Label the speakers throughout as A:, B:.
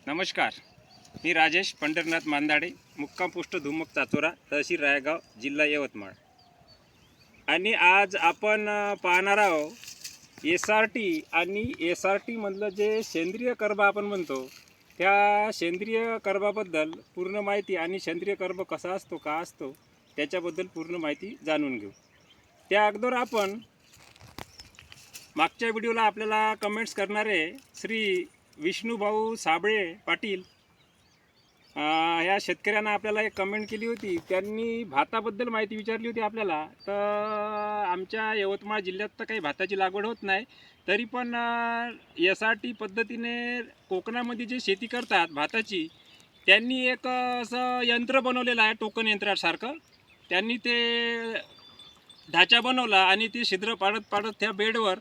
A: नमस्कार, मी राजेश पंढरनाथ मांदाडे, मुक्काम पोस्ट धुमक चाचोरा, तहसील रायगाव, जिल्हा यवतमाळ. आणि आज आपण पाहणार आहोत SRT आणि SRT मधलं जे सेंद्रिय कर्ब आपण म्हणतो, त्या सेंद्रिय कर्बाबद्दल पूर्ण माहिती आणि सेंद्रिय कर्ब कसा असतो, का असतो, त्याच्याबद्दल पूर्ण माहिती जाणून घेऊ. त्या अगोदर आपण मागच्या व्हिडिओला आपल्याला कमेंट्स करणारे श्री विष्णुभाऊ साबळे पाटील या शेतकऱ्यांना आपल्याला एक कमेंट केली होती. त्यांनी भाताबद्दल माहिती विचारली होती आपल्याला. तर आमच्या यवतमाळ जिल्ह्यात तर काही भाताची लागवड होत नाही, तरी पण SRT पद्धतीने कोकणामध्ये जे शेती करतात भाताची, त्यांनी एक असं यंत्र बनवलेलं आहे, टोकन यंत्रासारखं. त्यांनी ते ढाचा बनवला आणि ते छिद्र पाडत पाडत त्या बेडवर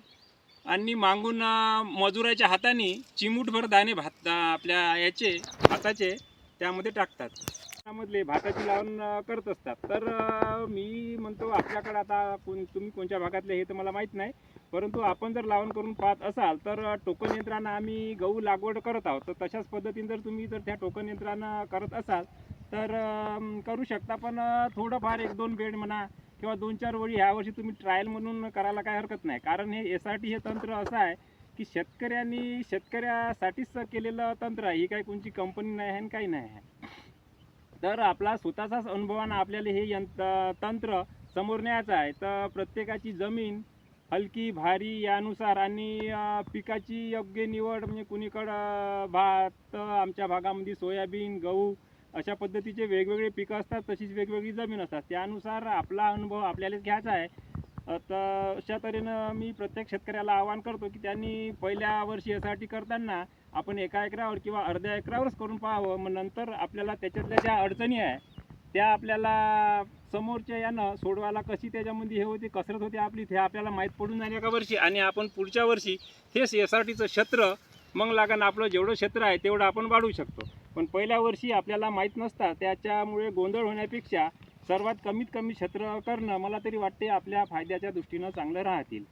A: आणि मागून मजुराच्या हाताने चिमूटभर दाणे भात आपल्या याचे भाताचे त्यामध्ये टाकतात. त्यामधले भाताची लावण करत असतात. तर मी म्हणतो आपल्याकडे आता तुम्ही कोणत्या भागातले हे तर मला माहीत नाही, परंतु आपण जर लावण करून पाहत असाल तर टोकन यंत्रानं आम्ही गहू लागवड करत आहोत. तर तशाच पद्धतीने जर तुम्ही जर त्या टोकन यंत्रानं करत असाल तर करू शकता. पण थोडंफार 1-2 बेड म्हणा किंवा 2-4 वळी ह्यावर्षी तुम्ही ट्रायल म्हणून करायला काय हरकत नाही. कारण हे SRT हे तंत्र असं आहे की शेतकऱ्यासाठीच केलेलं तंत्र आहे. ही काही कोणती कंपनी नाही आहे आणि काही नाही आहे. तर आपला स्वतःचाच अनुभवानं आपल्याला हे तंत्र समोर न्यायचं आहे. तर प्रत्येकाची जमीन हलकी भारी यानुसार आणि पिकाची योग्य निवड, म्हणजे कुणीकडं भात, आमच्या भागामध्ये सोयाबीन, गहू अशा पद्धतीचे वेगवेगळे पिकं असतात, तशीच वेगवेगळी जमीन असतात. त्यानुसार आपला अनुभव आपल्यालाच घ्यायचा आहे. तर अशा तऱ्हेनं मी प्रत्येक शेतकऱ्याला आवाहन करतो की त्यांनी पहिल्या वर्षी SRT करताना आपण 1 एकरावर किंवा अर्ध्या एकरावरच करून पाहावं. मग नंतर आपल्याला त्याच्यातल्या ज्या अडचणी आहे त्या आपल्याला समोरच्या यानं सोडवायला कशी त्याच्यामध्ये हे होते, कसरत होते आपली, ते आपल्याला माहीत पडून जाईल एका वर्षी. आणि आपण पुढच्या वर्षी हेच SRTचं क्षेत्र मग लागण आपलं जेवढं क्षेत्र आहे तेवढं आपण वाढवू शकतो. पण पहिल्या वर्षी आपल्याला माहीत नसतं, त्याच्यामुळे गोंधळ होण्यापेक्षा सर्वात कमीत कमी क्षेत्र करणं मला तरी वाटते आपल्या फायद्याच्या दृष्टीनं चांगलं राहतील.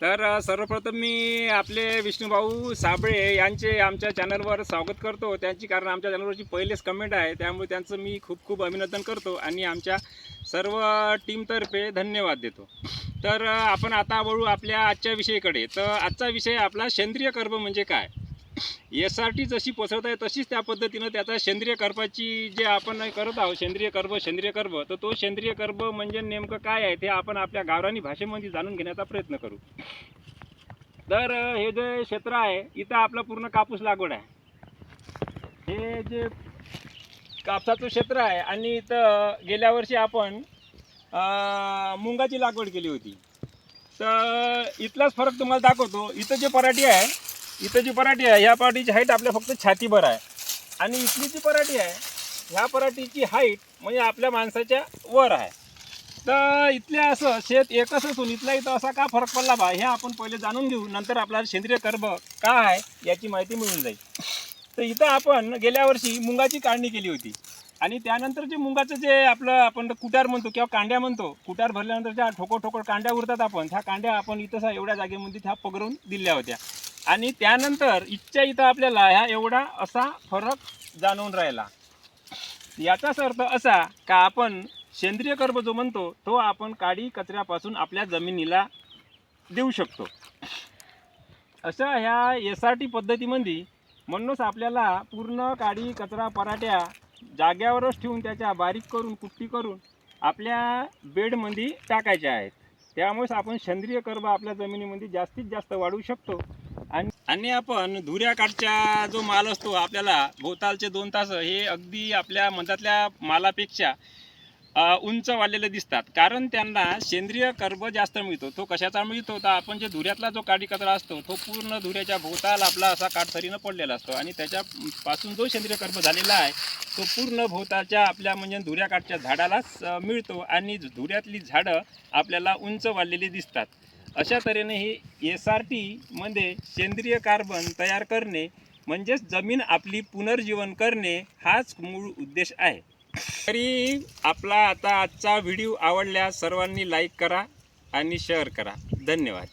A: तर सर्वप्रथम मी आपले विष्णुभाऊ साबळे यांचे आमच्या चॅनलवर स्वागत करतो. त्यांची कारण आमच्या चॅनलवरची पहिलेच कमेंट आहे, त्यामुळे त्यांचं मी खूप खूप अभिनंदन करतो आणि आमच्या सर्व टीमतर्फे धन्यवाद देतो. तर आपण आता वळू आपल्या आजच्या विषयाकडे. तर आजचा विषय आपला सेंद्रिय कर्ब म्हणजे काय. SRT जशी पसरत आहे तशीच त्या पद्धतीनं त्याचा सेंद्रिय कर्बाची जे आपण करत आहोत, सेंद्रिय कर्ब, तर तो सेंद्रिय कर्ब म्हणजे नेमकं काय आहे ते आपण आपल्या गावरानी भाषेमध्ये जाणून घेण्याचा प्रयत्न करू. तर हे जे क्षेत्र आहे इथं आपलं पूर्ण कापूस लागवड आहे. हे जे कापसाचं क्षेत्र आहे आणि इथं गेल्या वर्षी आपण मुंगाची लागवड केली होती. तर इथलाच फरक तुम्हाला दाखवतो. इथं जी पराठी आहे, ह्या पराठीची हाईट आपल्या फक्त छातीभर आहे आणि इथली जी पराठी आहे ह्या पराठीची हाईट म्हणजे आपल्या माणसाच्या वर आहे. तर इथल्या असं शेत एकच असून इथला इथं असा का फरक पडला बा, हे आपण पहिले जाणून घेऊ. नंतर आपल्याला सेंद्रिय कर्ब का आहे याची माहिती मिळून जाईल. तर इथं आपण गेल्या वर्षी मुंगाची काढणी केली होती आणि त्यानंतर जे मुंगाचं जे आपलं आपण कुटार म्हणतो किंवा कांड्या म्हणतो, कुटार भरल्यानंतर ज्या ठोकळ कांड्या उरतात आपण, ह्या कांड्या आपण इथं एवढ्या जागेमध्ये ह्या पगरून दिल्या होत्या. आणि त्यानंतर इथं आपल्याला ह्या एवढा असा फरक जाणवून राहिला. याचाच अर्थ असा का आपण सेंद्रिय कर्ब जो म्हणतो तो आपण काडी कचऱ्यापासून आपल्या जमिनीला देऊ शकतो. अशा ह्या SRT पद्धतीमध्ये म्हणूनच आपल्याला पूर्ण काडी कचरा पराठ्या जाग्यावरच ठेवून त्याच्या बारीक करून कुट्टी करून आपल्या बेडमध्ये टाकायच्या आहेत. त्यामुळेच आपण सेंद्रिय कर्ब आपल्या जमिनीमध्ये जास्तीत जास्त वाढवू शकतो. आणि आपण धुऱ्या काठच्या जो माल असतो आपल्याला भोवतालचे 2 तास हे अगदी आपल्या मधातल्या मालापेक्षा उंच वाढलेले दिसतात, कारण त्यांना सेंद्रिय कर्ब जास्त मिळतो. तो कशाचा मिळतो तर आपण जे धुऱ्यातला जो काडी कचरा असतो तो पूर्ण धुऱ्याच्या भोवताल आपला असा काठसरीनं पडलेला असतो आणि त्याच्यापासून जो सेंद्रिय कर्ब झालेला आहे तो पूर्ण भोवतालच्या आपल्या म्हणजे धुऱ्या काठच्या झाडालाच मिळतो आणि धुऱ्यातली झाडं आपल्याला उंच वाढलेली दिसतात. अशा तऱ्हेने ही SRT मध्ये सेंद्रिय कार्बन तयार करणे म्हणजेच जमीन आपली पुनर्जीवन करणे हाच मूळ उद्देश आहे. तरी आपला आजचा व्हिडिओ आवडल्यास सर्वांनी लाईक करा आणि शेअर करा. धन्यवाद.